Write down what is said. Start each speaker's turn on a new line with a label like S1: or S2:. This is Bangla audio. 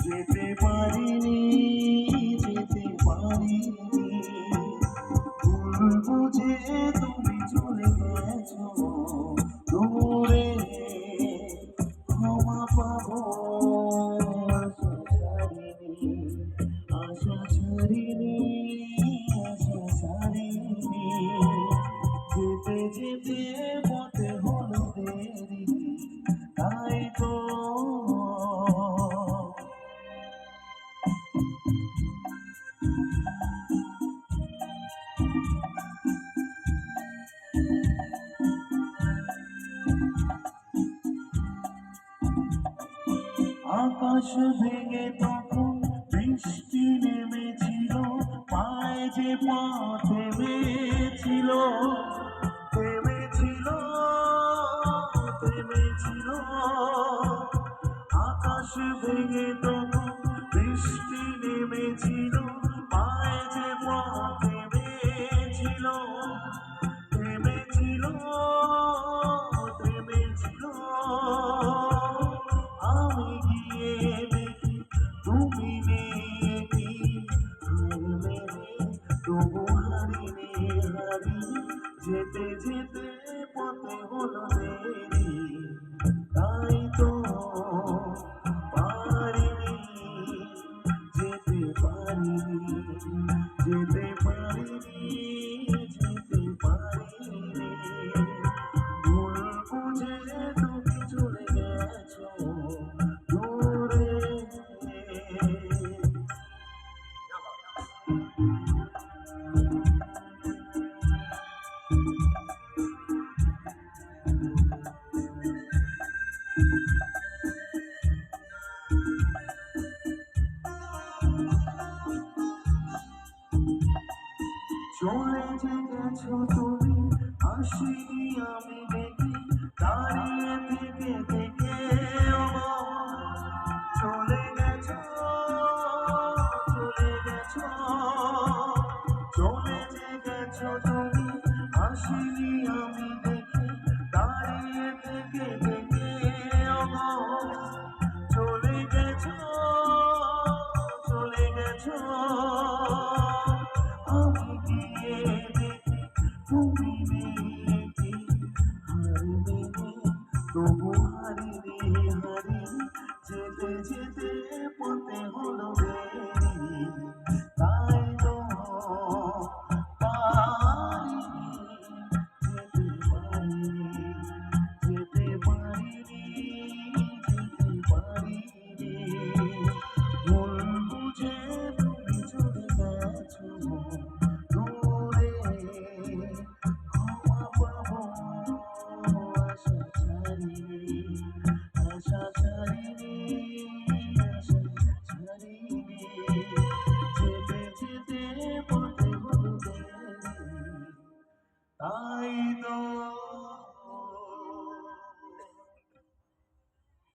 S1: যেতে পারিনি, যেতে পারিনি, ভুল বুঝে তুমি চলে গেছো দূরে। ক্ষমা পাবো আশা ছাড়িনি, আশা ছাড়িনি, আশা ছাড়িনি। যেতে যেতে পথে হলো দেরি, তাই তো আকাশ ভেঙে তখন বৃষ্টি নেমেছিল, পায়ে যে পা থেমেছিল, থেমেছিল, থেমেছিল। আকাশ ভেঙে তখন বৃষ্টি নেমেছিল, পায়ে যে পা থেমেছিল, থেমেছিল, থেমেছিল। আমি গিয়ে দেখি তুমি নেই, হার মেনে তবু হারিনি, হারিনি। যেতে যেতে পথে হলো দেরি, তাই তো পারিনি, যেতে পারিনি, যেতে পারিনি, যেতে পারিনি। ভুল বুঝে তুমি চলে গেছো দূরে। চলে যে গেছো তুমি, আসিনি আমি দেখি, দাঁড়িয়ে থেকে